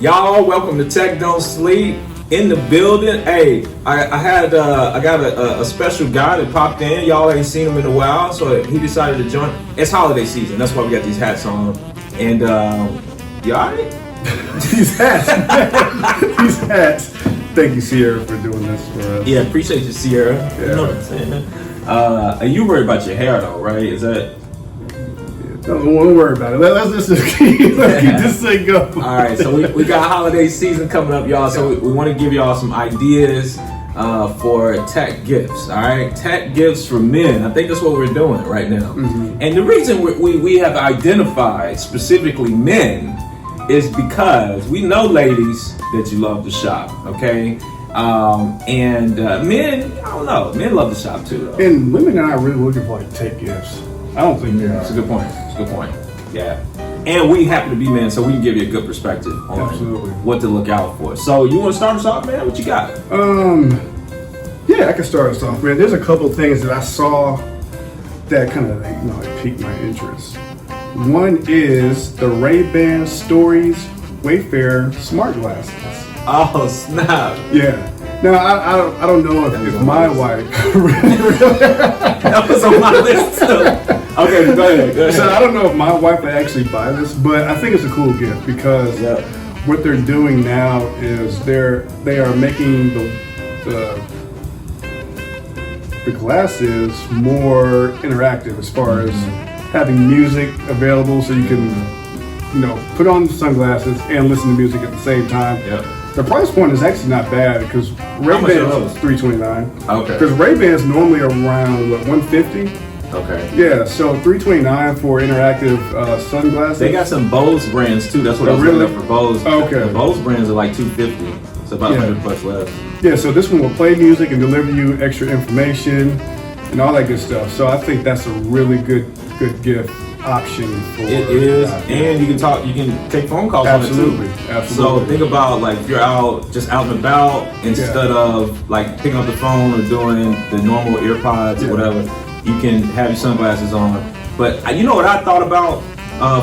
Y'all, welcome to TechDontSleep in the building. Hey, I got a special guy that popped in. Y'all ain't seen him in a while, so he decided to join. It's holiday season, that's why we got these hats on. And you all right? These hats. Thank you, Sierra, for doing this for us. Yeah, appreciate you, Sierra. Yeah. You know what I'm saying? You worried about your hair though, right? Is that? Don't worry about it. Let's just keep this thing going. All right, so we got holiday season coming up, y'all. So we want to give y'all some ideas for tech gifts. All right, tech gifts for men. I think that's what we're doing right now. Mm-hmm. And the reason we have identified specifically men is because we know, ladies, that you love to shop. Okay. And men, I don't know. Men love to shop too, though. And women are not really looking for like tech gifts. I don't think they are. It's a good point. Good point. Yeah. And we happen to be men, so we can give you a good perspective on what to look out for. So you want to start us off, man? What you got? Yeah, I can start us off, man. There's a couple of things that I saw that kind of like piqued my interest. One is the Rayban Wayfarer smart glasses. Oh, snap. Yeah. Now, I don't know if my wife... That was on my list, too. Okay, go ahead. So I don't know if my wife would actually buy this, but I think it's a cool gift because what they're doing now is they are making the glasses more interactive as far as having music available, so you can put on the sunglasses and listen to music at the same time. Yep. The price point is actually not bad because Ray-Ban's $329. Okay. Because Ray-Ban's normally around $150. Okay. Yeah, so $329 for interactive sunglasses. They got some Bose brands too. That's what I was looking up for Bose. Okay. The Bose brands are like $250. It's about $100 less. Yeah, so this one will play music and deliver you extra information and all that good stuff. So I think that's a really good gift option for it is, and you can take phone calls on it too. Absolutely. So think about like if you're out and about instead of like picking up the phone or doing the normal earpods or whatever, you can have your sunglasses on. But you know what I thought about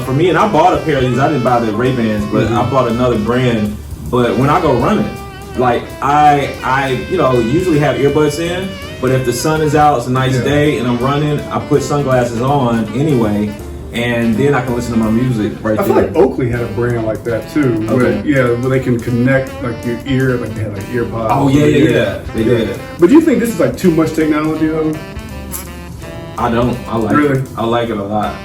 for me, and I bought a pair of these. I didn't buy the Ray-Bans, but I bought another brand. But when I go running, like I usually have earbuds in, but if the sun is out, it's a nice day, and I'm running, I put sunglasses on anyway. And then I can listen to my music right there. I feel like Oakley had a brand like that too. Okay. Where they can connect like your ear, like they had like ear pods. Oh yeah. They did. But do you think this is like too much technology though? I don't. I like it. I like it a lot.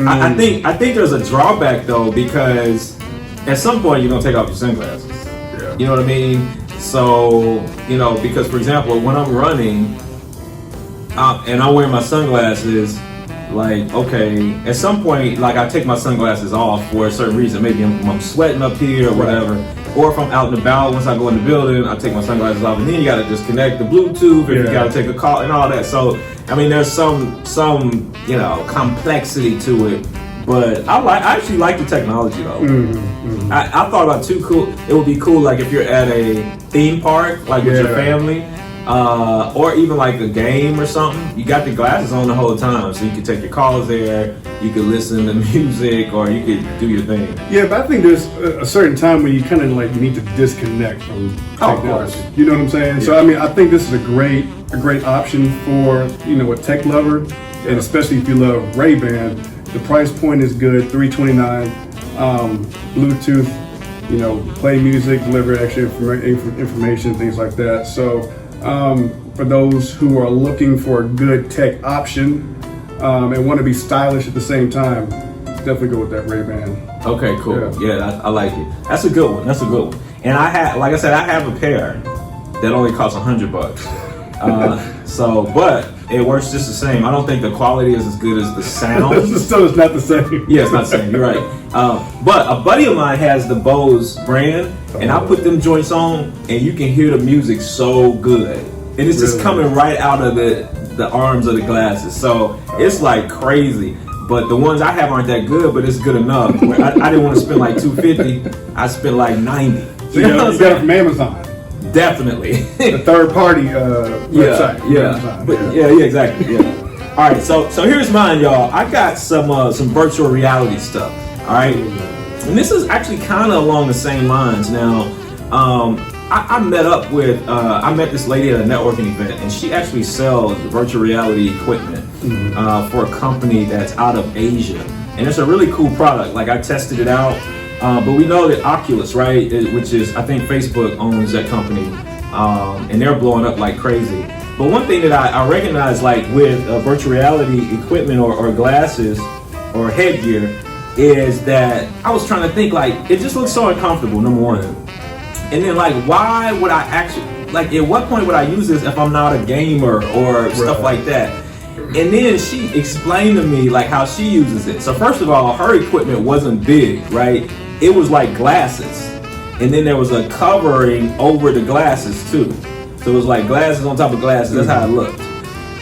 I think there's a drawback though, because at some point you're gonna take off your sunglasses. Yeah. You know what I mean? So because for example, when I'm running and I wear my sunglasses. Like, okay, at some point, like I take my sunglasses off for a certain reason. Maybe I'm sweating up here or whatever. Or if I'm out and about, once I go in the building, I take my sunglasses off. And then you got to disconnect the Bluetooth if you got to take a call and all that. So, I mean, there's some complexity to it. But I actually like the technology though. I thought about it would be cool like if you're at a theme park, like with your family. Or even like a game or something, you got the glasses on the whole time, so you can take your calls there, you could listen to music, or you could do your thing. Yeah, but I think there's a certain time when you kind of like you need to disconnect from technology. You know what I'm saying? Yeah. So I mean, I think this is a great option for a tech lover, and especially if you love Ray-Ban. The price point is good, $329, Bluetooth, play music, deliver extra information, things like that. So. For those who are looking for a good tech option and want to be stylish at the same time, definitely go with that Ray-Ban. Okay, cool. Yeah, I like it. That's a good one. And I have a pair that only costs $100. But it works just the same. I don't think the quality is as good as the sound. So it's not the same. Yeah, it's not the same. You're right. But a buddy of mine has the Bose brand, and I put them joints on, and you can hear the music so good. And it's just coming right out of the arms of the glasses. So it's like crazy. But the ones I have aren't that good, but it's good enough. I didn't want to spend like $250. I spent like $90. So you got it from Amazon. Definitely. The third party website. Yeah, exactly. Yeah. All right, so here's mine, y'all. I got some virtual reality stuff. All right. And this is actually kind of along the same lines. Now, I met this lady at a networking event, and she actually sells virtual reality equipment for a company that's out of Asia. And it's a really cool product. Like, I tested it out, but we know that Oculus, right, which is, I think Facebook owns that company, and they're blowing up like crazy. But one thing that I recognize, like with virtual reality equipment or glasses or headgear, is that I was trying to think, like, it just looks so uncomfortable, number one. And then, like, why would I actually, like, at what point would I use this if I'm not a gamer or stuff like that? And then she explained to me, like, how she uses it. So first of all, her equipment wasn't big, right? It was like glasses. And then there was a covering over the glasses too. So it was like glasses on top of glasses. That's how it looked.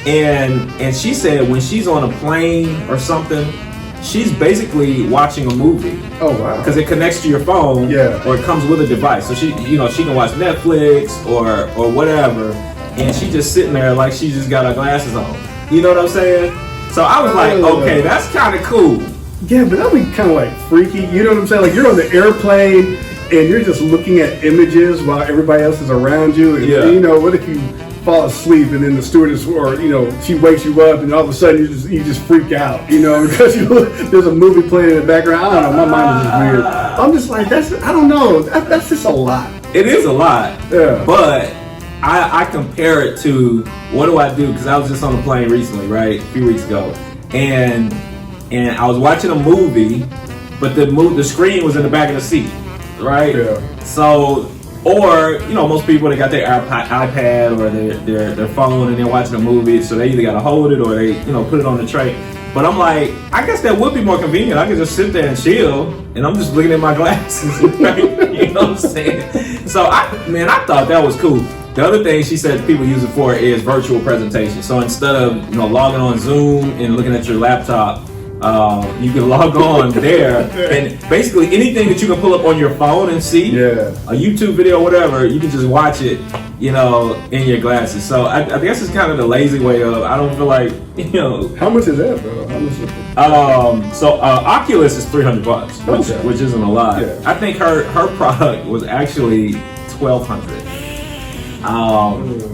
And she said when she's on a plane or something, she's basically watching a movie. Oh wow! Because it connects to your phone, or it comes with a device. So she can watch Netflix or whatever, and she just sitting there like she just got her glasses on. You know what I'm saying? So I was like, okay, that's kind of cool. Yeah, but that'd be kind of like freaky. You know what I'm saying? Like you're on the airplane and you're just looking at images while everybody else is around you. And, you know, what if you fall asleep and then the stewardess, or she wakes you up and all of a sudden you just freak out, because there's a movie playing in the background. I don't know, my mind is just weird. I'm just like, I don't know, that's just a lot. It is a lot. Yeah. But I compare it to what do I do? Because I was just on a plane recently, right, a few weeks ago, and I was watching a movie, but the screen was in the back of the seat, right? Yeah. So. Or, most people, they got their iPad or their phone and they're watching a movie, so they either got to hold it or they, put it on the tray. But I'm like, I guess that would be more convenient. I could just sit there and chill, and I'm just looking at my glasses, right? You know what I'm saying? So, I thought that was cool. The other thing she said people use it for is virtual presentation. So instead of, logging on Zoom and looking at your laptop, you can log on there, and basically anything that you can pull up on your phone and see, a YouTube video or whatever, you can just watch it, in your glasses. So I guess it's kind of the lazy way of, I don't feel like, How much is that, bro? How much is it? So Oculus is $300, which isn't a lot. Yeah. I think her product was actually $1,200.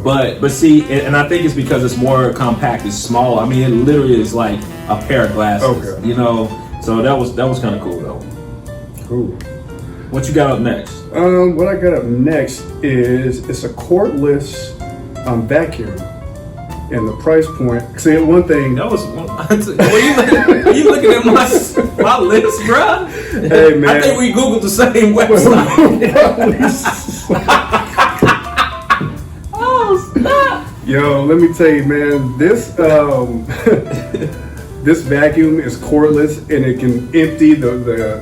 But see, and I think it's because it's more compact, it's small. I mean, it literally is like a pair of glasses, so that was kind of cool though. Cool. What you got up next? What I got up next is it's a cordless vacuum, and the price point. See, one thing. That was. Are you looking at my list, bro? Hey man, I think we googled the same website. Yo, let me tell you, man, this this vacuum is cordless and it can empty the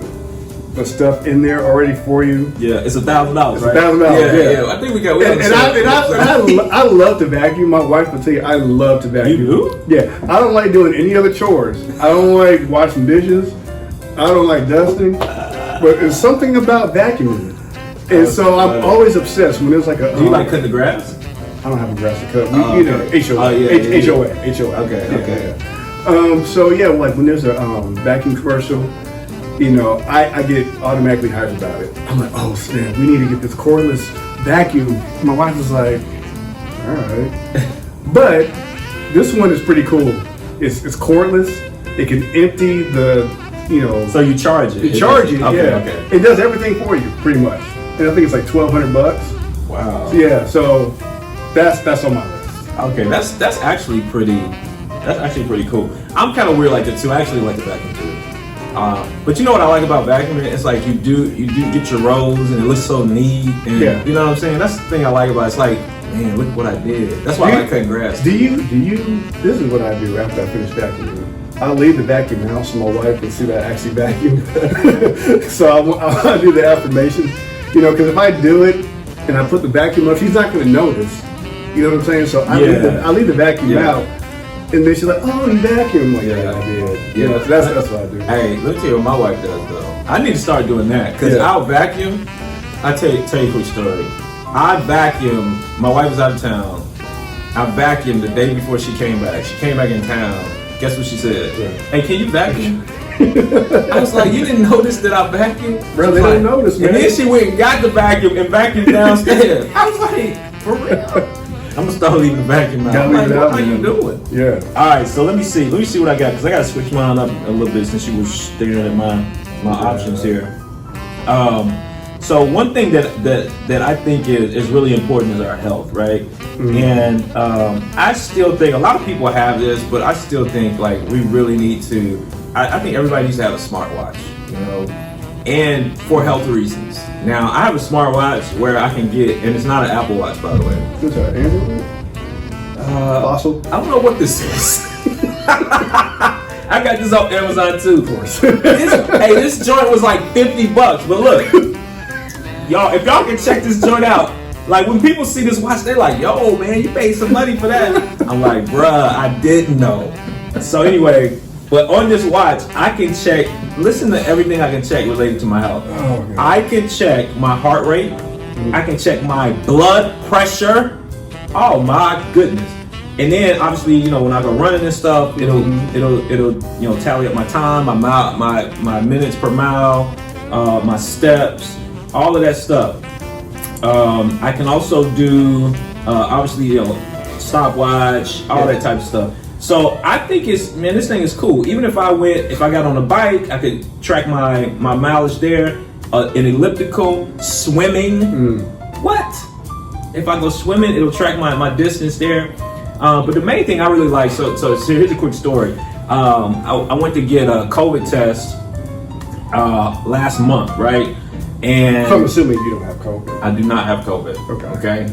stuff in there already for you. Yeah, it's $1,000. It's $1,000. Yeah. I think we got. I love to vacuum. My wife will tell you I love to vacuum. You do? Yeah, I don't like doing any other chores. I don't like washing dishes. I don't like dusting. But there's something about vacuuming, and so I'm always obsessed when there's like a. Do you like cutting the grass? I don't have a grass to cut. HOA. HOA. Okay. So yeah, like when there's a vacuum commercial, I get automatically hyped about it. I'm like, oh snap, we need to get this cordless vacuum. My wife is like, all right. But this one is pretty cool. It's cordless. It can empty the, So you charge it. You charge it. Okay, yeah. Okay. It does everything for you, pretty much. And I think it's like $1,200. Wow. Yeah. So that's on my list. Okay, that's actually pretty cool. I'm kind of weird like that too. I actually like the vacuum too. But you know what I like about vacuuming? It's like you do get your rows and it looks so neat. And you know what I'm saying? That's the thing I like about it. It's like, man, look what I did. That's why I like cutting grass. Do you? This is what I do after I finish vacuuming. I'll leave the vacuum house so my wife can see that I actually vacuum. So I'll do the affirmation, because if I do it and I put the vacuum up, she's not going to notice. You know what I'm saying? So I leave the vacuum out, and then she's like, "Oh, you vacuum?" I'm like, yeah, I did. So that's what I do. Hey, let me tell you what my wife does though. I need to start doing that because I'll vacuum. I tell you a quick story. I vacuum. My wife was out of town. I vacuumed the day before she came back. She came back in town. Guess what she said? Hey, can you vacuum? I was like, you didn't notice that I vacuumed? Bro, they don't notice, man. And then she went and got the vacuum and vacuumed downstairs. I was like, for real? I'm gonna start leaving the vacuum out. I'm like, what are you doing? Yeah. All right, so let me see what I got, because I gotta switch mine up a little bit since you were staring at my options here. So one thing that I think is really important is our health, right? Mm-hmm. And I still think a lot of people have this, but I still think like we really need to. I think everybody needs to have a smartwatch, you know, and for health reasons. Now I have a smartwatch where I can get, and it's not an Apple Watch, by the way. What's that, Android? Fossil? I don't know what this is. I got this off Amazon too. Of course. This joint was like $50, but look, y'all, if y'all can check this joint out, like when people see this watch, they're like, "Yo, man, you paid some money for that." I'm like, "Bruh, I didn't know." So anyway, but on this watch, I can check. Listen to everything I can check related to my health. Oh, I can check my heart rate. Mm-hmm. I can check my blood pressure. Oh my goodness! And then obviously, you know, when I go running and stuff, it'll you know, tally up my time, my minutes per mile, my steps, all of that stuff. I can also do obviously, you know, stopwatch, all that type of stuff. So I think this thing is cool. Even if I got on a bike, I could track my mileage there. An elliptical, swimming. What? If I go swimming, it'll track my distance there. But the main thing I really like, so here's a quick story. I went to get a COVID test last month, right? And I'm assuming you don't have COVID. I do not have COVID. Okay.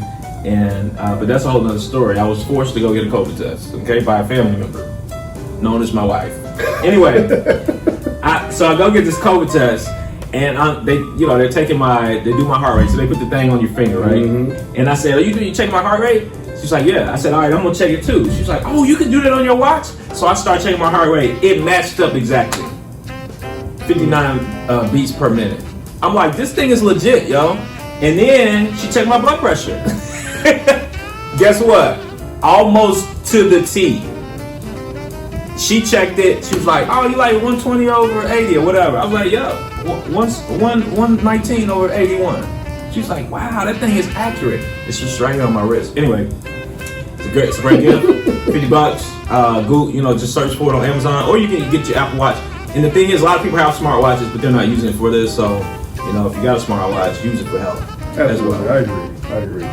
And but that's a whole nother story. I was forced to go get a COVID test, okay, by a family member, known as my wife. Anyway, so I go get this COVID test, and they do my heart rate. So they put the thing on your finger, right? Mm-hmm. And I said, "Are you checking my heart rate?" She's like, "Yeah." I said, "All right, I'm gonna check it too." She's like, "Oh, you can do that on your watch?" So I started checking my heart rate. It matched up exactly, 59 beats per minute. I'm like, this thing is legit, yo. And then she checked my blood pressure. Guess what? Almost to the T. She checked it. She was like, "Oh, you like 120 over 80 or whatever." I was like, "Yo, 119 over 81." She's like, "Wow, that thing is accurate." It's just right here on my wrist. Anyway, it's a great gift. $50. Google, you know, just search for it on Amazon, or you can get your Apple Watch. And the thing is, a lot of people have smartwatches, but they're not using it for this. So, you know, if you got a smartwatch, use it for health. Absolutely, as well. I agree.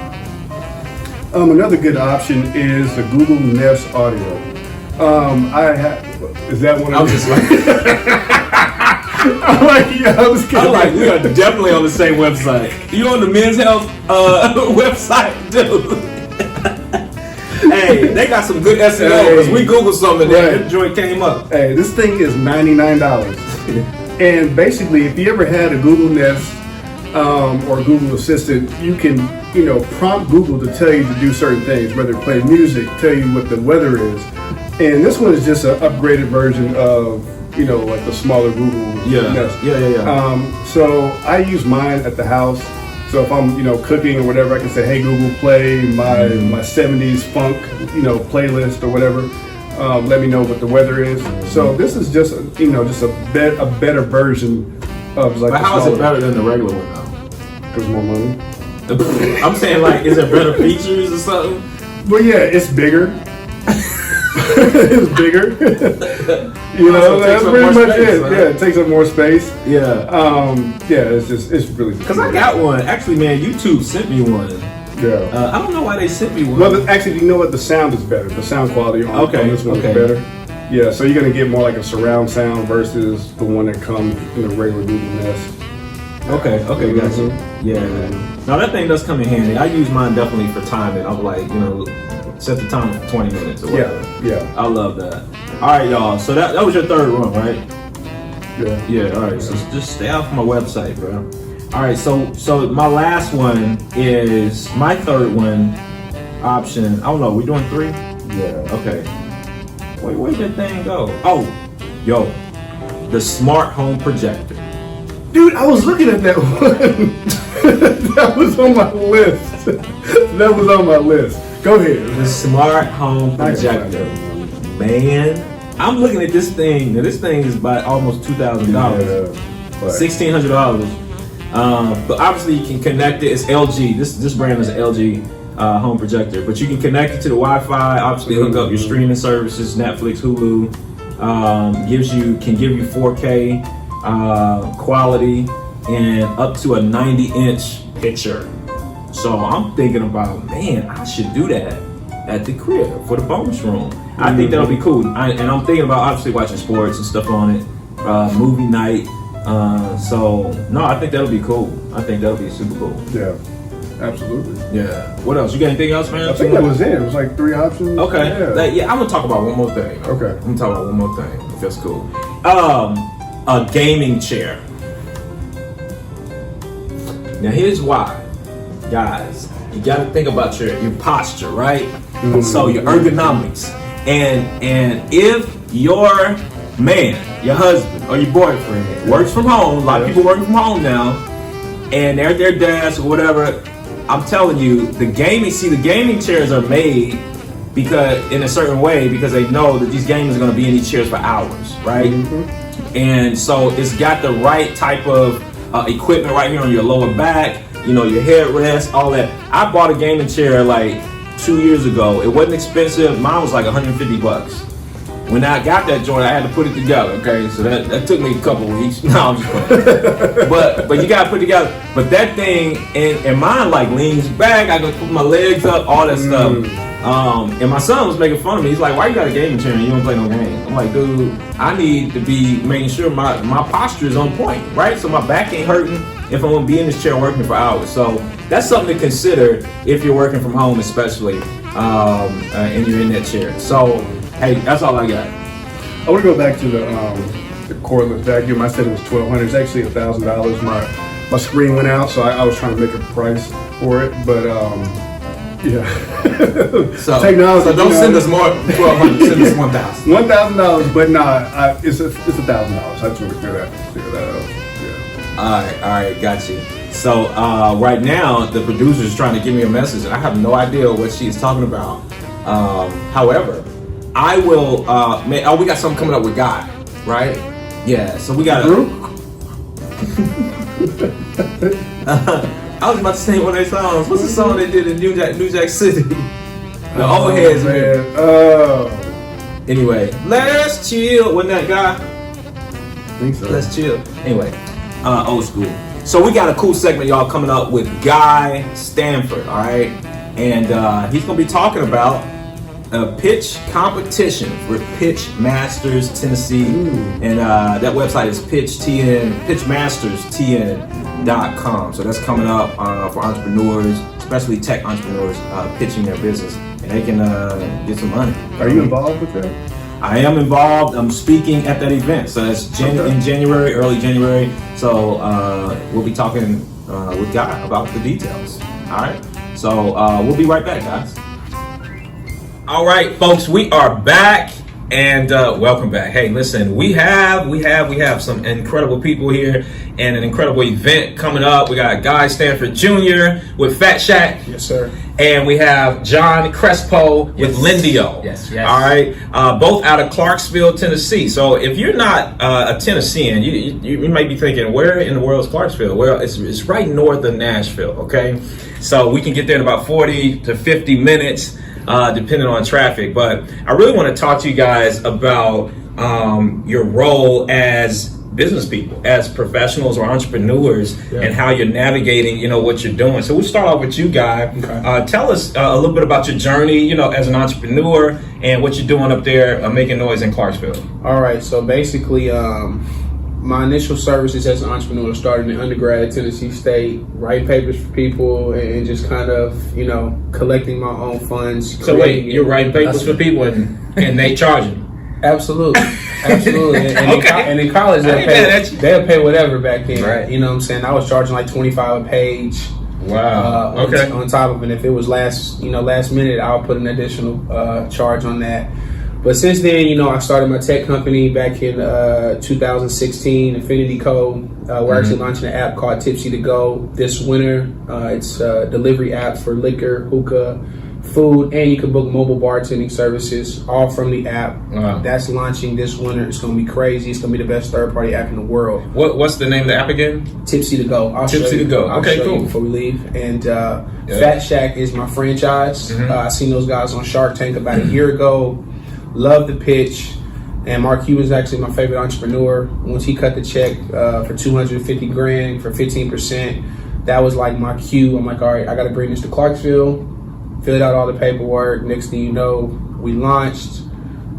Another good option is the Google Nest Audio. Is that one? I was just like, I'm like, we are definitely on the same website. You on the Men's Health website, dude? Hey, they got some good SEO because we Googled something and that joint came up. Hey, this thing is $99. And basically, if you ever had a Google Nest or Google Assistant, you can, you know, prompt Google to tell you to do certain things, whether play music, tell you what the weather is. And this one is just an upgraded version of, you know, like the smaller Google Nest. Yeah. So I use mine at the house. So if I'm, you know, cooking or whatever, I can say, "Hey Google, play my 70s funk, you know, playlist or whatever. Let me know what the weather is." So this is just, you know, just a better version of like. But how is it better than the regular one though? Because more money. I'm saying, like, is there better features or something? Well, yeah, it's bigger. It's bigger. You know, that's pretty much it. Right? Yeah, it takes up more space. Yeah. It's really. Because I got one. Actually, man, YouTube sent me one. Yeah. I don't know why they sent me one. Well, actually, you know what? The sound is better. The sound quality on this one is better. Yeah, so you're gonna get more like a surround sound versus the one that comes in the regular Google Nest. Okay, gotcha. Yeah. Now that thing does come in handy. I use mine definitely for timing. I'm like, you know, set the timer for 20 minutes or whatever. Yeah. I love that. All right, y'all. So that was your third one, right? Yeah. All right. So just stay off my website, bro. All right. So my last one is my third one option. I don't know. We doing 3? Yeah. Okay. Wait, where'd that thing go? Oh, yo, the smart home projector. Dude, I was looking at that one. That was on my list. That was on my list. Go ahead. The smart home projector. Man, I'm looking at this thing. Now this thing is about almost $2,000, $1,600. But obviously you can connect it. It's LG. This brand is an LG home projector. But you can connect it to the Wi-Fi. Obviously hook up your streaming services, Netflix, Hulu. Can give you 4K quality and up to a 90-inch picture. So I'm thinking about, man, I should do that at the crib for the bonus room. I think that'll be cool. And I'm thinking about obviously watching sports and stuff on it, movie night. So no, I think that'll be cool. I think that'll be super cool. Yeah, absolutely. Yeah. What else? You got anything else, man? I think that was it. It was like 3 options. Okay. I'm gonna talk about one more thing. Okay. I'm gonna talk about one more thing, if that's cool. A gaming chair. Now here's why, guys. You gotta think about your posture, right? So your ergonomics. And if your man, your husband, or your boyfriend works from home, a lot of people working from home now, and they're at their desk or whatever, I'm telling you, the gaming chairs are made because in a certain way because they know that these gamers are going to be in these chairs for hours, right? And so it's got the right type of equipment right here on your lower back, your headrest, all that. I bought a gaming chair like 2 years ago. It wasn't expensive. Mine was like $150. When I got that joint, I had to put it together. Okay, so that took me a couple weeks. No, I'm just kidding. but you gotta put it together. But that thing and mine like leans back. I can put my legs up, all that stuff. And my son was making fun of me. He's like, "Why you got a gaming chair and you don't play no games?" I'm like, "Dude, I need to be making sure my posture is on point, right? So my back ain't hurting if I'm gonna be in this chair working for hours." So that's something to consider if you're working from home, especially, and you're in that chair. So, hey, that's all I got. I want to go back to the cordless vacuum. I said it was $1,200. It's actually $1,000. My screen went out, so I was trying to make a price for it, but yeah. So technology. So don't send us more $1,200. Send us $1,000. $1,000, but it's $1,000. I just want to figure that out. Yeah. All right, got you. So right now, the producer is trying to give me a message, and I have no idea what she's talking about. However, I will. We got something coming up with Guy, right? Yeah. So we got a group. I was about to sing one of their songs. What's the song they did in New Jack City? The old heads, man. Oh. Anyway, let's chill. Wasn't that Guy? I think so. Let's chill. Anyway, old school. So we got a cool segment, y'all, coming up with Guy Standford. All right, and he's gonna be talking about a pitch competition for Pitch Masters Tennessee, and that website is pitchmasterstn.com. So that's coming up for entrepreneurs, especially tech entrepreneurs, pitching their business, and they can get some money. Are you involved with that? I am involved. I'm speaking at that event, so that's in January, early January. So we'll be talking with Guy about the details. All right. So we'll be right back, guys. All right, folks, we are back, and welcome back. Hey, listen, we have some incredible people here and an incredible event coming up. We got Guy Standford Jr. with Fat Shack. Yes, sir. And we have John Crespo with Lendio. Yes. All right, both out of Clarksville, Tennessee. So if you're not a Tennessean, you might be thinking, where in the world is Clarksville? Well, it's right north of Nashville. Okay, so we can get there in about 40 to 50 minutes. Depending on traffic. But I really want to talk to you guys about your role as business people, as professionals or entrepreneurs, and how you're navigating, what you're doing. So we'll start off with you, Guy. Okay. Tell us a little bit about your journey, as an entrepreneur and what you're doing up there making noise in Clarksville. All right. So basically, my initial services as an entrepreneur started in undergrad at Tennessee State, writing papers for people and just kind of, collecting my own funds. So wait, you're writing papers for people and they charge you? Absolutely. And in college, they'll pay whatever back then. Right. You know what I'm saying? I was charging like $25 a page. Wow. On top of it, if it was last minute, I'll put an additional charge on that. But since then, I started my tech company back in 2016, Infinity Code. We're actually launching an app called Tipsy to Go this winter. It's a delivery app for liquor, hookah, food, and you can book mobile bartending services all from the app. Wow. That's launching this winter. It's going to be crazy. It's going to be the best third-party app in the world. What's the name of the app again? Tipsy to Go. Tipsy to Go. Okay, cool. Before we leave, and Fat Shack is my franchise. I seen those guys on Shark Tank about a year ago. Love the pitch. And Mark Cuban's actually my favorite entrepreneur. Once he cut the check for $250,000 for 15%, that was like my cue. I'm like, all right, I got to bring this to Clarksville. Filled out all the paperwork. Next thing you know, we launched,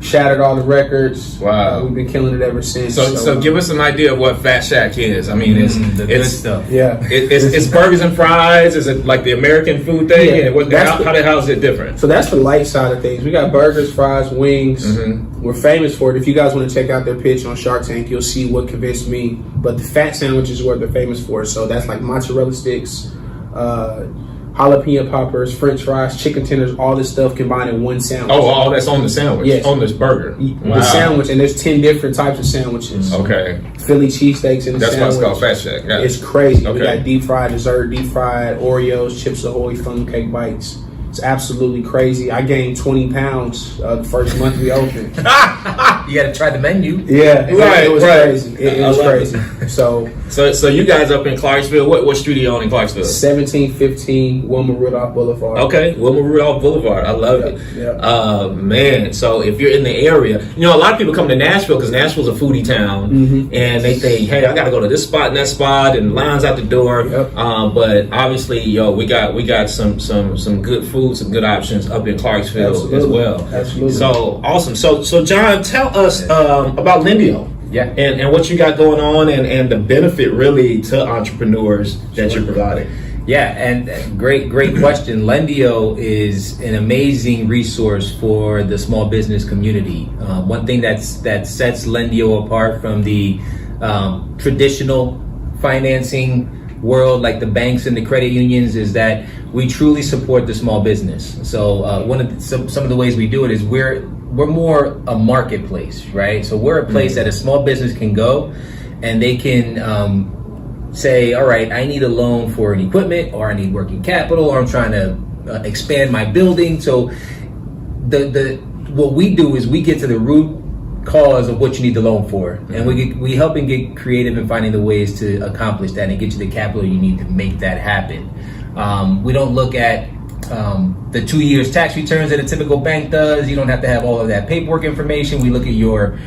shattered all the records. Wow. We've been killing it ever since. So give us an idea of what Fat Shack is. I mean, it's good stuff. Yeah. It's burgers and fries. Is it like the American food thing? Yeah. And how is it different? So that's the light side of things. We got burgers, fries, wings. We're famous for it. If you guys want to check out their pitch on Shark Tank, you'll see what convinced me. But the fat sandwich is what they're famous for. So that's like mozzarella sticks, jalapeno poppers, french fries, chicken tenders, all this stuff combined in one sandwich. Oh, all that's on the sandwich? Yes. On this burger? Wow. The sandwich, and there's 10 different types of sandwiches. Okay. Philly cheesesteaks in the That's sandwich. why it's called Fat Shack. Got it. It's crazy. Okay. We got deep fried dessert, deep fried Oreos, Chips Ahoy, Funnel Cake Bites. It's absolutely crazy. I gained 20 pounds the first month we opened. You got to try the menu. Yeah, it was right. crazy. It was crazy. So you guys up in Clarksville, what street are you on in Clarksville? 1715 Wilma Rudolph Boulevard. Okay, Wilma Rudolph Boulevard. I love it. Yeah. Man, so if you're in the area, a lot of people come to Nashville because Nashville's a foodie town, and they think, hey, I got to go to this spot and that spot, and lines out the door. Yep. But obviously, we got some good food, some good options up in Clarksville as well. Absolutely. So awesome. So John, tell us about Lendio. Yeah. And what you got going on and the benefit really to entrepreneurs that you're providing. Yeah, and great question. Lendio is an amazing resource for the small business community. One thing that sets Lendio apart from the traditional financing world, like the banks and the credit unions, is that we truly support the small business. So some of the ways we do it is we're more a marketplace, right? So we're a place that a small business can go and they can say, all right, I need a loan for an equipment, or I need working capital, or I'm trying to expand my building. So what we do is we get to the root cause of what you need the loan for, and we help and get creative in finding the ways to accomplish that and get you the capital you need to make that happen. We don't look at the 2 years tax returns that a typical bank does. You don't have to have all of that paperwork information. We look at your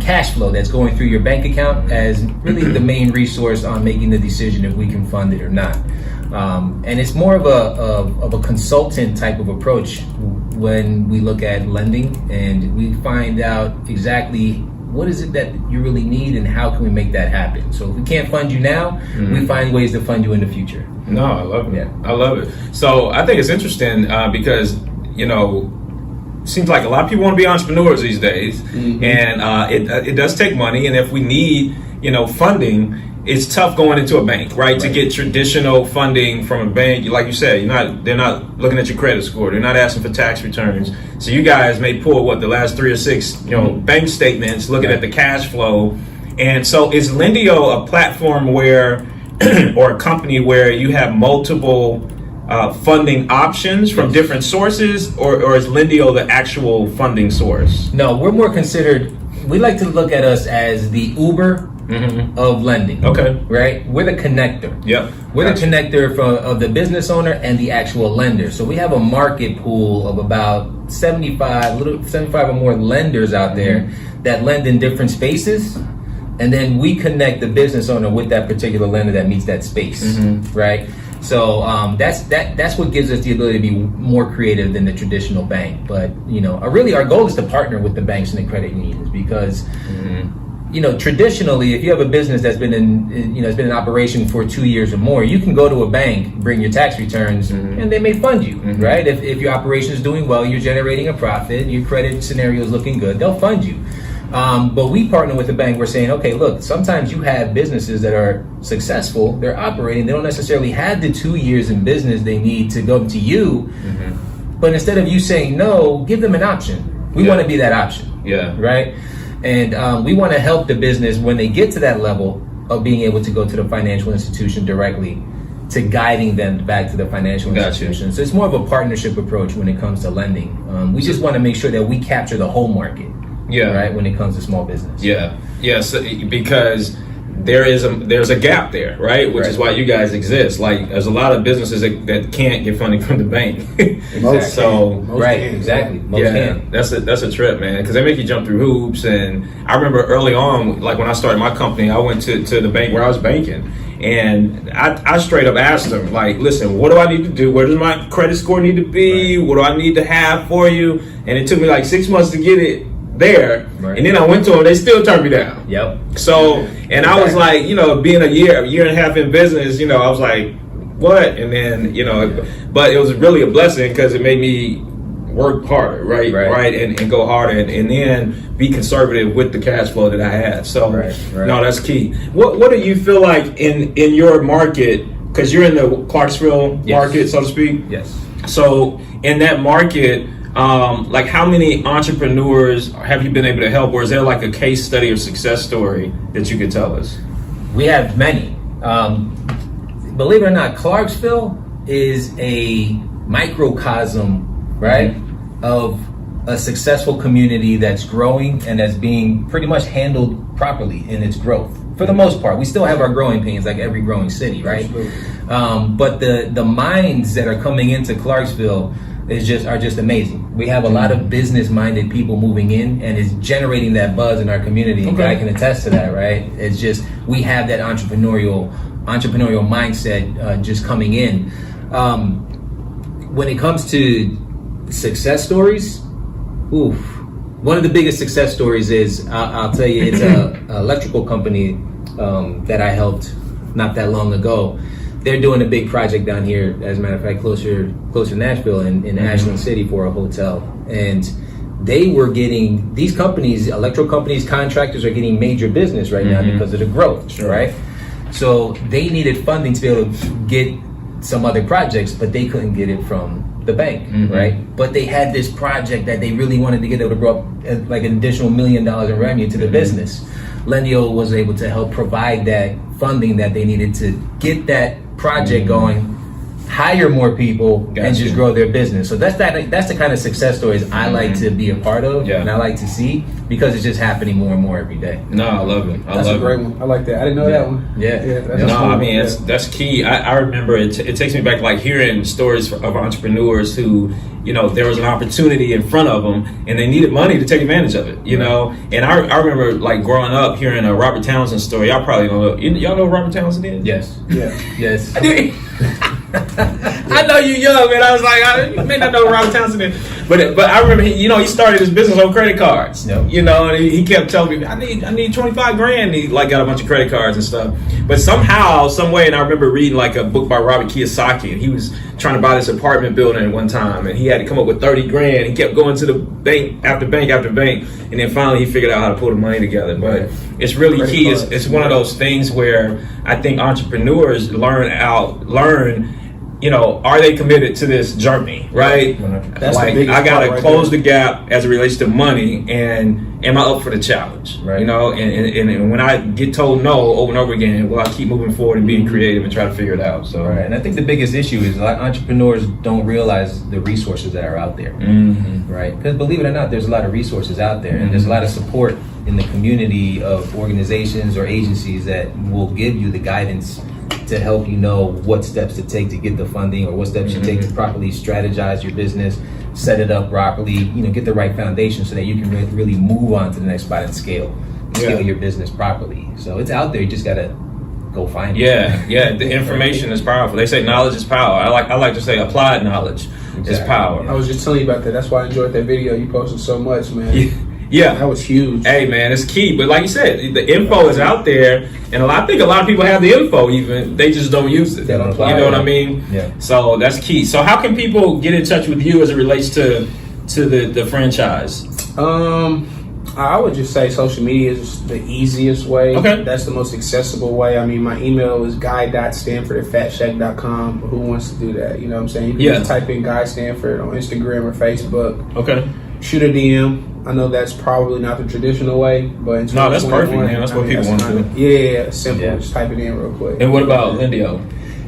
cash flow that's going through your bank account as really the main resource on making the decision if we can fund it or not. And it's more of a consultant type of approach when we look at lending, and we find out exactly what is it that you really need and how can we make that happen. So if we can't fund you now, we find ways to fund you in the future. No, I love it. Yeah. I love it. So I think it's interesting because, it seems like a lot of people want to be entrepreneurs these days, and it does take money. And if we need, funding, it's tough going into a bank, right? To get traditional funding from a bank, like you said, they're not looking at your credit score. They're not asking for tax returns. So you guys may pull the last 3 or 6, bank statements, looking at the cash flow. And so is Lendio a platform where, or a company where you have multiple funding options from different sources, or is Lendio the actual funding source? No, we're more considered, we like to look at us as the Uber of lending. Okay. Right? We're the connector. Yep. We're the connector of the business owner and the actual lender. So we have a market pool of about 75 or more lenders out there that lend in different spaces. And then we connect the business owner with that particular lender that meets that space. Right? So that's what gives us the ability to be more creative than the traditional bank. But really our goal is to partner with the banks and the credit unions, because traditionally, if you have a business that's been has been in operation for 2 years or more, you can go to a bank, bring your tax returns, and they may fund you, right? If your operation is doing well, you're generating a profit, your credit scenario is looking good, they'll fund you. But we partner with the bank. We're saying, okay, look, sometimes you have businesses that are successful, they're operating, they don't necessarily have the 2 years in business they need to go to you. But instead of you saying no, give them an option. We want to be that option. Yeah. Right? And we want to help the business when they get to that level of being able to go to the financial institution directly to guiding them back to the financial institution. So it's more of a partnership approach when it comes to lending. We just want to make sure that we capture the whole market. Right, when it comes to small business. So, because there's a gap there, right? Which is why you guys exist. Like, there's a lot of businesses that can't get funding from the bank. Most exactly. Most can. That's a trip, man, because they make you jump through hoops. And I remember early on, like when I started my company, I went to the bank where I was banking. And I straight up asked them, like, listen, what do I need to do? Where does my credit score need to be? What do I need to have for you? And it took me like 6 months to get it there. And then I went to them, they still turned me down. So, and I was like, being a year and a half in business, I was like, what? And then, but it was really a blessing because it made me work harder, right? And go harder and then be conservative with the cash flow that I had. So, no, that's key. What do you feel like in your market, because you're in the Clarksville market, so to speak? So, in that market, like how many entrepreneurs have you been able to help, or is there like a case study or success story that you could tell us? We have many. Believe it or not, Clarksville is a microcosm, right, of a successful community that's growing and that's being pretty much handled properly in its growth. For the most part, we still have our growing pains like every growing city, right? But the minds that are coming into Clarksville are just amazing. We have a lot of business-minded people moving in, and it's generating that buzz in our community. I can attest to that, right? It's just we have that entrepreneurial mindset just coming in. When it comes to success stories, one of the biggest success stories is I'll tell you, it's an electrical company that I helped not that long ago. They're doing a big project down here, as a matter of fact, closer to Nashville in Ashland City for a hotel. And they were getting, these companies, electrical companies, contractors are getting major business right now because of the growth, right? So they needed funding to be able to get some other projects, but they couldn't get it from the bank, right? But they had this project that they really wanted to get able to grow up like an additional $1 million in revenue to the business. Lendio was able to help provide that funding that they needed to get that project going, hire more people, and just grow their business. So that's the kind of success stories I like to be a part of, and I like to see, because it's just happening more and more every day. No, I love it. That's a great one. I like that. I didn't know that one. That's cool. I mean, that's key. I remember it takes me back, like hearing stories of entrepreneurs who, there was an opportunity in front of them and they needed money to take advantage of it, And I remember like growing up hearing a Robert Townsend story. Y'all probably don't know. Y'all know who Robert Townsend is? Yes. Yes. I know you young, man. I was like, you may not know who Robert Townsend is, but I remember he started his business on credit cards. And he kept telling me, I need 25 grand. And he like got a bunch of credit cards and stuff. But somehow, some way, and I remember reading like a book by Robert Kiyosaki, and he was trying to buy this apartment building at one time, and he had to come up with 30 grand. He kept going to the bank after bank after bank, and then finally he figured out how to pull the money together. But it's really key. It's one of those things where I think entrepreneurs learn, are they committed to this journey, right? That's like, I gotta close the gap as it relates to money, and am I up for the challenge? Right. And when I get told no over and over again, well, I keep moving forward and being creative and try to figure it out. So, and I think the biggest issue is like entrepreneurs don't realize the resources that are out there, right? Because believe it or not, there's a lot of resources out there, and there's a lot of support in the community of organizations or agencies that will give you the guidance to help you know what steps to take to get the funding, or what steps you take to properly strategize your business, set it up properly, get the right foundation so that you can really move on to the next spot and scale your business properly. So it's out there, you just gotta go find it. The information is powerful. They say knowledge is power. I like to say applied knowledge is power. I was just telling you about that. That's why I enjoyed that video you posted so much, man. Yeah, that was huge. Hey, man, it's key. But like you said, the info is out there, and I think a lot of people have the info. Even they just don't use it. They don't apply. You know what I mean? Yeah. So that's key. So how can people get in touch with you as it relates to the franchise? I would just say social media is the easiest way. Okay. That's the most accessible way. I mean, my email is guy.stanford@fatshack.com. Who wants to do that? You know what I'm saying? You can just type in Guy Standford on Instagram or Facebook. Okay. Shoot a DM. I know that's probably not the traditional way, but in that's perfect, man. That's what people want to do. Yeah, simple. Just type it in real quick. And what about Lendio?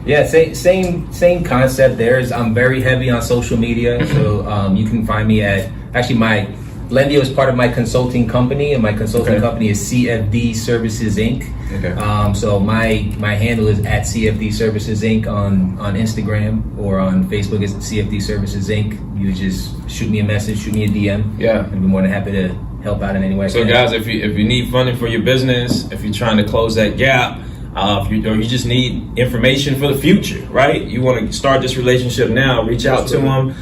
Yeah, same concept. I'm very heavy on social media, so you can find me at my Lendio is part of my consulting company, and my consulting company is CFD Services Inc. Okay. So my handle is at CFD Services Inc. on Instagram, or on Facebook is CFD Services Inc. You just shoot me a message, shoot me a DM. Yeah. I'd be more than happy to help out in any way. So guys, if you need funding for your business, if you're trying to close that gap, or you just need information for the future, right? You want to start this relationship now, reach out to them.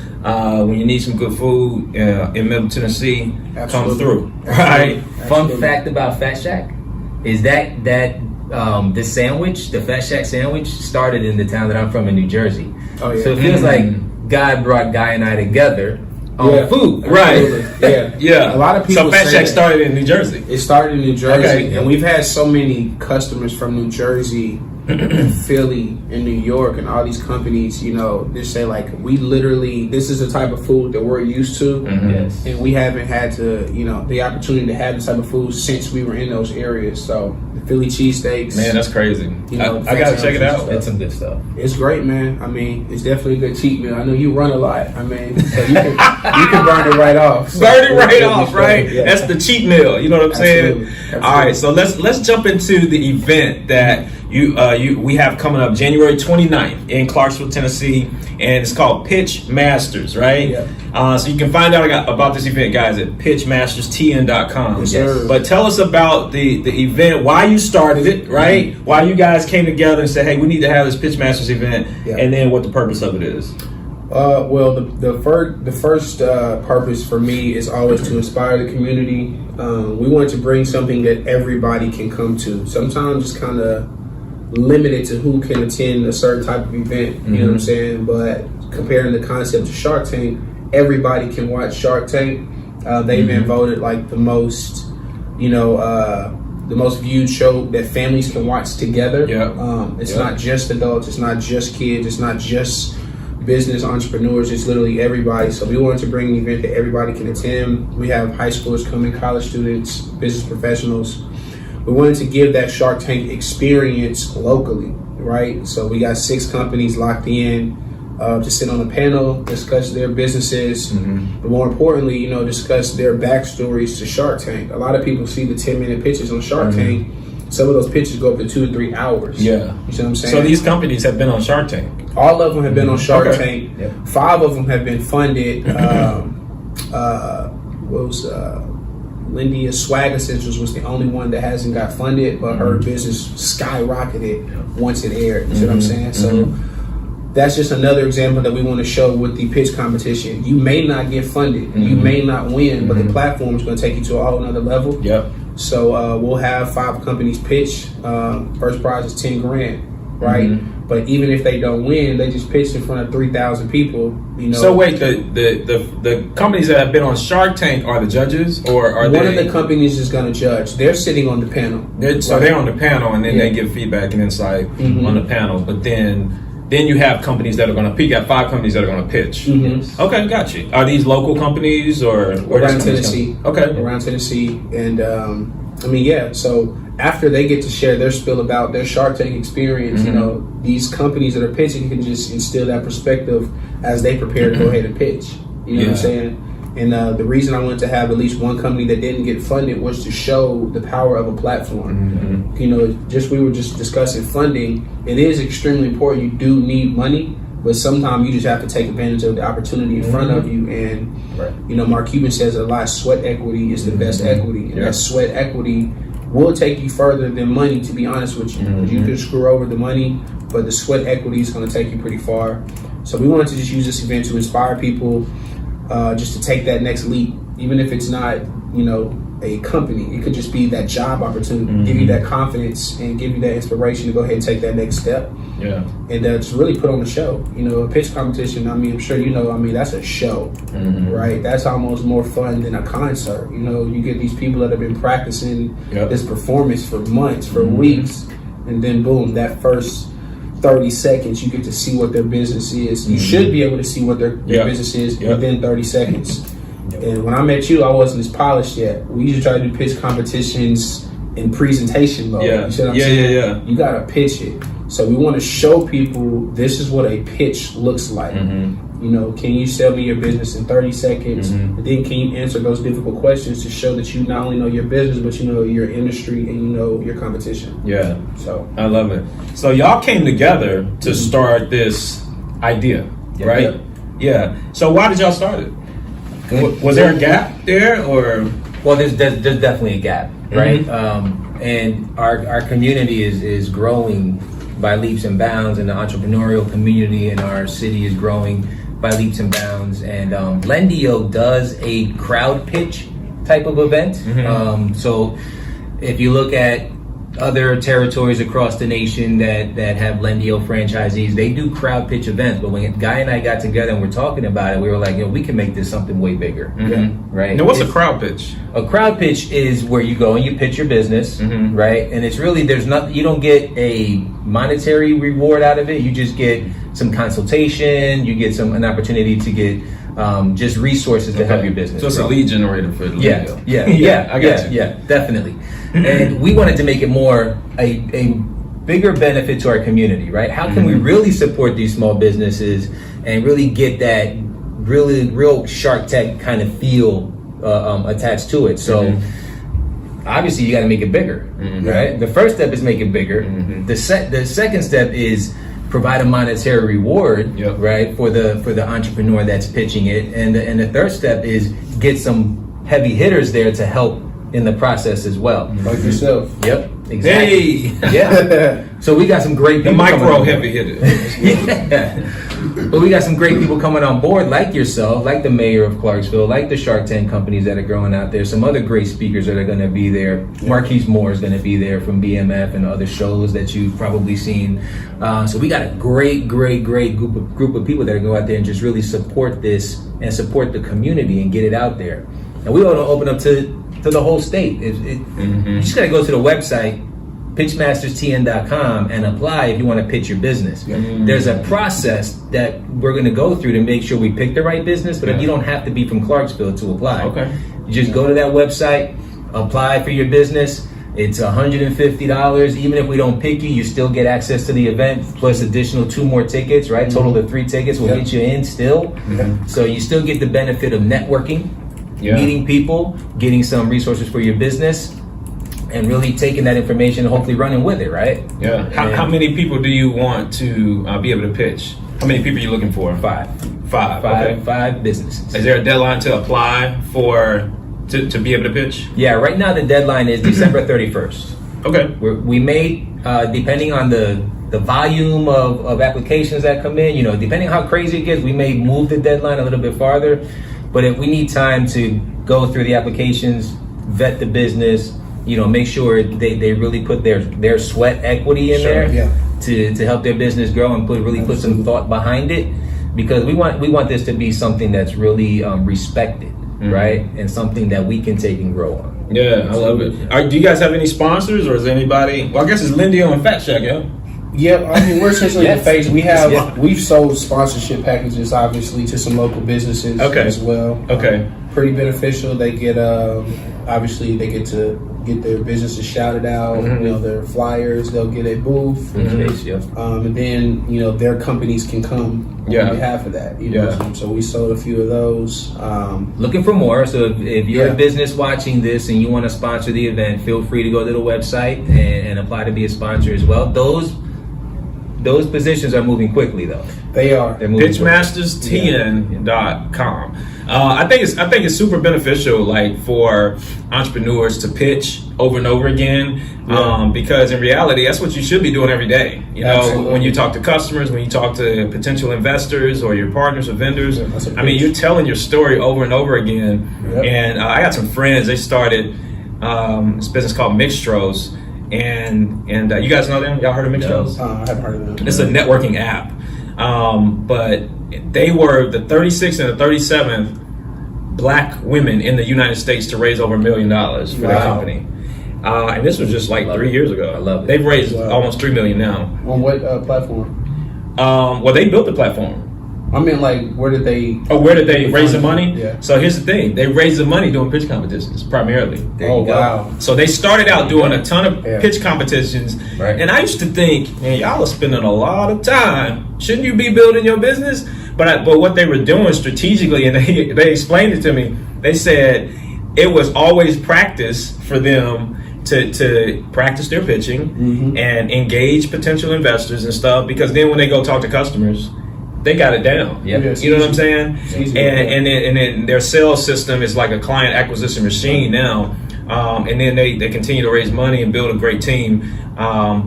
When you need some good food in Middle Tennessee, come through, right? Fun fact about Fat Shack is that this sandwich, the Fat Shack sandwich, started in the town that I'm from in New Jersey. Oh, yeah. So it feels like God brought Guy and I together on food. Right. Yeah. Yeah. A lot of people So Fat say Shack that. started in New Jersey. It started in New Jersey, Okay. and we've had so many customers from New Jersey, Philly, and New York, and all these companies, they say like, this is the type of food that we're used to, Yes. and we haven't had to, the opportunity to have this type of food since we were in those areas. So the Philly cheesesteaks, Man, that's crazy. I gotta check it out. It's some good stuff. it's great, man. I mean, it's definitely a good cheat meal. I know you run a lot. I mean, so you can burn it right off. So Burn it right it'll be off, straight. right? Yeah. That's the cheat meal. You know what I'm saying? Absolutely. All right, so let's jump into the event that we have coming up January 29th in Clarksville, Tennessee, and it's called Pitch Masters, right? Yeah. So you can find out about this event, guys, at pitchmasterstn.com. Yes, sir. But tell us about the event, why you started it, right? Why you guys came together and said, hey, we need to have this Pitch Masters event, and then what the purpose of it is. Well, the first purpose for me is always to inspire the community. We want to bring something that everybody can come to. Sometimes it's kind of limited to who can attend a certain type of event. You know what I'm saying? But comparing the concept to Shark Tank, everybody can watch Shark Tank. They've been voted like the most viewed show that families can watch together. It's not just adults, it's not just kids, it's not just business entrepreneurs, it's literally everybody. So we wanted to bring an event that everybody can attend. We have high schoolers coming, college students, business professionals. We wanted to give that Shark Tank experience locally, right? So we got 6 companies locked in to sit on a panel, discuss their businesses, but more importantly, discuss their backstories to Shark Tank. A lot of people see the 10-minute pitches on Shark Tank. Some of those pitches go up to 2 to 3 hours. Yeah. You see what I'm saying? So these companies have been on Shark Tank. All of them have been on Shark Okay. Tank. Yep. 5 of them have been funded. Lendio Swag Essentials was the only one that hasn't got funded, but her business skyrocketed once it aired. You see what I'm saying? So that's just another example that we want to show with the pitch competition. You may not get funded, you may not win, but the platform is going to take you to a whole nother level. Yep. So we'll have 5 companies pitch. First prize is $10,000, right? But even if they don't win, they just pitched in front of 3,000 people. So wait, the companies that have been on Shark Tank are the judges, or are one of the companies is going to judge. They're sitting on the panel. They're on the panel, and then they give feedback and insight on the panel. But then you have companies that are going to pick. You got 5 companies that are going to pitch. Okay, got you. Are these local companies or around Tennessee? Okay, around Tennessee, and So after they get to share their spiel about their Shark Tank experience, these companies that are pitching can just instill that perspective as they prepare to go ahead and pitch. You know what I'm saying? And the reason I wanted to have at least one company that didn't get funded was to show the power of a platform. We were just discussing funding. It is extremely important. You do need money, but sometimes you just have to take advantage of the opportunity in front of you. And Mark Cuban says a lot. Sweat equity is the best equity, and that sweat equity will take you further than money, to be honest with you. You can screw over the money, but the sweat equity is going to take you pretty far. So we wanted to just use this event to inspire people just to take that next leap, even if it's not, a company. It could just be that job opportunity, give you that confidence and give you that inspiration to go ahead and take that next step. And just really put on a show. A pitch competition, I'm sure that's a show, right? That's almost more fun than a concert. You get these people that have been practicing this performance for months, for weeks, and then boom, that first 30 seconds, you get to see what their business is. You should be able to see what their business is within 30 seconds. And when I met you, I wasn't as polished yet. We usually try to do pitch competitions in presentation mode. You see what I'm saying? You gotta pitch it. So we want to show people this is what a pitch looks like. You know, can you sell me your business in 30 seconds? And then can you answer those difficult questions to show that you not only know your business, but you know your industry and you know your competition. Yeah. So I love it. So y'all came together to start this idea, right? Yeah. So why did y'all start it? Was there a gap there, or? Well, there's definitely a gap, right? And our community is growing by leaps and bounds, and the entrepreneurial community in our city is growing by leaps and bounds. And Lendio does a crowd pitch type of event. So if you look at other territories across the nation that have Lendio franchisees, they do crowd pitch events. But when Guy and I got together and we're talking about it, we were like, we can make this something way bigger, right? Now, what's a crowd pitch? A crowd pitch is where you go and you pitch your business, right? And it's really, you don't get a monetary reward out of it. You just get some consultation. You get an opportunity to get just resources to help your business. So it's a lead generator for Lendio. I got you. Yeah, definitely. And we wanted to make it more a bigger benefit to our community, right? How can we really support these small businesses and really get that real Shark Tank kind of feel attached to it? So obviously you got to make it bigger, right? The first step is make it bigger. The second step is provide a monetary reward, right, for the entrepreneur that's pitching it, and the third step is get some heavy hitters there to help in the process as well. Like yourself. Yep, exactly. Yeah. So we got some great people. The micro heavy hitters. But we got some great people coming on board, like yourself, like the mayor of Clarksville, like the Shark Tank companies that are growing out there. Some other great speakers that are going to be there. Marquise Moore is going to be there from BMF and other shows that you've probably seen. So we got a great group of people that are going to go out there and just really support this and support the community and get it out there. And we want to open up to the whole state. You just got to go to the website, pitchmasterstn.com, and apply if you want to pitch your business. There's a process that we're going to go through to make sure we pick the right business, but you don't have to be from Clarksville to apply. You just go to that website, apply for your business. It's $150. Even if we don't pick you, you still get access to the event, plus additional 2 more tickets, right? Total of 3 tickets will get you in still. So you still get the benefit of networking, meeting people, getting some resources for your business, and really taking that information and hopefully running with it, right? Yeah. How many people do you want to be able to pitch? How many people are you looking for? 5. 5. Okay. 5 businesses. Is there a deadline to apply to be able to pitch? Yeah, right now the deadline is December 31st. Okay. We may, depending on the volume of applications that come in, depending how crazy it gets, we may move the deadline a little bit farther. But if we need time to go through the applications, vet the business, make sure they really put their sweat equity in there to help their business grow and put some thought behind it, because we want this to be something that's really respected, right, and something that we can take and grow on. Yeah, I love it. Do you guys have any sponsors, or is anybody? Well, I guess it's Lendio and Fat Shack, Yeah, I mean, we're essentially the face. We've sold sponsorship packages, obviously, to some local businesses as well. Okay. Pretty beneficial. They get, obviously, they get to get their businesses shouted out. Their flyers. They'll get a booth. And then, their companies can come on behalf of that. So we sold a few of those. Looking for more. So if you're a business watching this and you want to sponsor the event, feel free to go to the website and apply to be a sponsor as well. Those positions are moving quickly, though. They are. Pitchmasterstn.com. I think it's super beneficial, like, for entrepreneurs to pitch over and over again, because in reality, that's what you should be doing every day. When you talk to customers, when you talk to potential investors or your partners or vendors, you're telling your story over and over again. And I got some friends. They started this business called Mixtros. And you guys know them? Y'all heard of Mixtros? I haven't heard of them. It's a networking app. But they were the 36th and the 37th black women in the United States to raise over $1 million for their company. And this was just like 3 years ago. I love it. They've raised almost $3 million now. On what platform? Well, they built the platform. I mean, like, where did they? Oh, where did they raise the money? Yeah. So here's the thing: they raised the money doing pitch competitions primarily. There Oh you go. wow. So they started out doing a ton of Yeah. pitch competitions, Right. and I used to think, man, y'all are spending a lot of time. Shouldn't you be building your business? But what they were doing strategically, and they explained it to me. They said it was always practice for them to practice their pitching and engage potential investors and stuff, because then when they go talk to customers, they got it down. Yep. Yes. You know what I'm saying? easy. And then their sales system is like a client acquisition machine now. And then they continue to raise money and build a great team.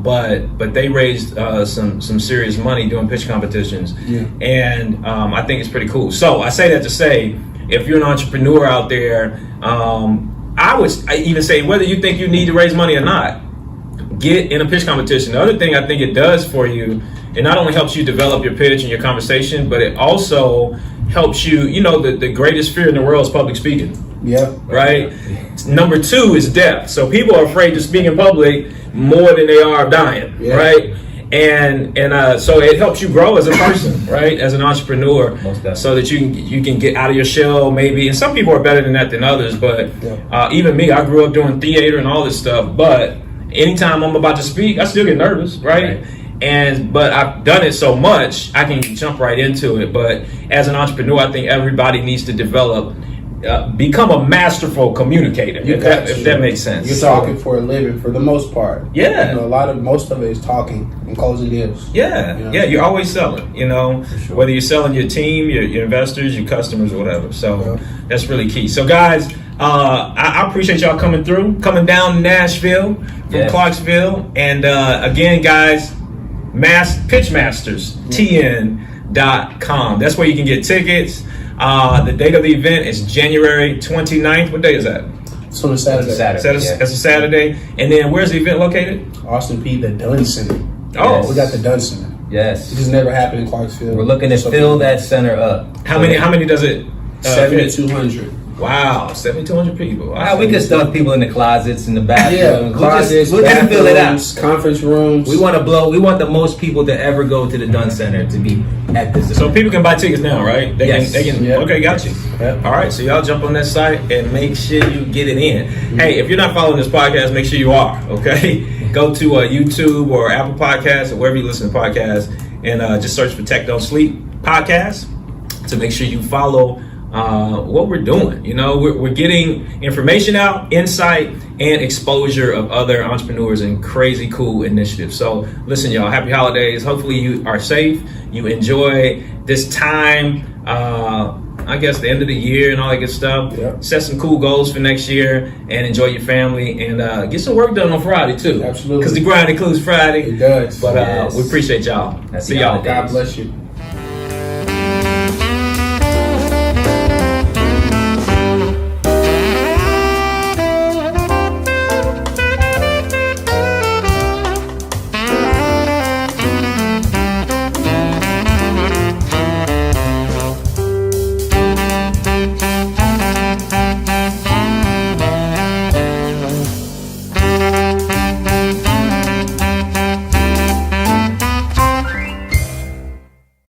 But they raised some serious money doing pitch competitions. Yeah. And I think it's pretty cool. So I say that to say, if you're an entrepreneur out there, I even say, whether you think you need to raise money or not, get in a pitch competition. The other thing I think it does for you, it not only helps you develop your pitch and your conversation, but it also helps you, the greatest fear in the world is public speaking, Yeah. right? Number 2 is death. So people are afraid to speak in public more than they are of dying, Yeah. right? And so it helps you grow as a person, right? As an entrepreneur, Most definitely. so that you can get out of your shell maybe. And some people are better than that than others, but even me, I grew up doing theater and all this stuff, but anytime I'm about to speak, I still get nervous, right? But I've done it so much, I can jump right into it. But as an entrepreneur, I think everybody needs to develop, become a masterful communicator, if that makes sense. You're talking for a living for the most part. Yeah. Most of it is talking and closing deals. Yeah, Yeah. yeah, you're always selling, sure. whether you're selling your team, your investors, your customers, or whatever. So that's really key. So guys, I appreciate y'all coming down to Nashville from Yes. Clarksville. And again, guys, pitchmasterstn.com. That's where you can get tickets. The date of the event is January 29th. What day is that? It's on a Saturday. That's a Saturday. And then where's the event located? Austin Peay, the Dunn Center. Oh, We got the Dunn Center. Yes. It just never happened in Clarksville. We're looking to fill that center up. How many does it? 7,200. Wow, 7,200 people. Wow. We could stuff people in the closets, in the bathrooms. Yeah, closets, we'll just fill it out. bathrooms, conference rooms. We want the most people to ever go to the Dunn Center to be at this event. So people can buy tickets now, right? Yes. They can. Yep. Okay, got you. Yep. All right, so y'all jump on that site and make sure you get it in. Hey, if you're not following this podcast, make sure you are. Okay, go to YouTube or Apple Podcasts or wherever you listen to podcasts, and just search for TechDontSleep podcast to make sure you follow what we're doing. We're getting information out, insight, and exposure of other entrepreneurs and crazy cool initiatives. So listen, y'all, happy holidays. Hopefully you are safe. You enjoy this time, I guess the end of the year and all that good stuff. Yep. Set some cool goals for next year and enjoy your family, and get some work done on Friday too. Absolutely. Because the grind includes Friday. It does. But Yes. we appreciate y'all. That's See the y'all. holiday. God bless you.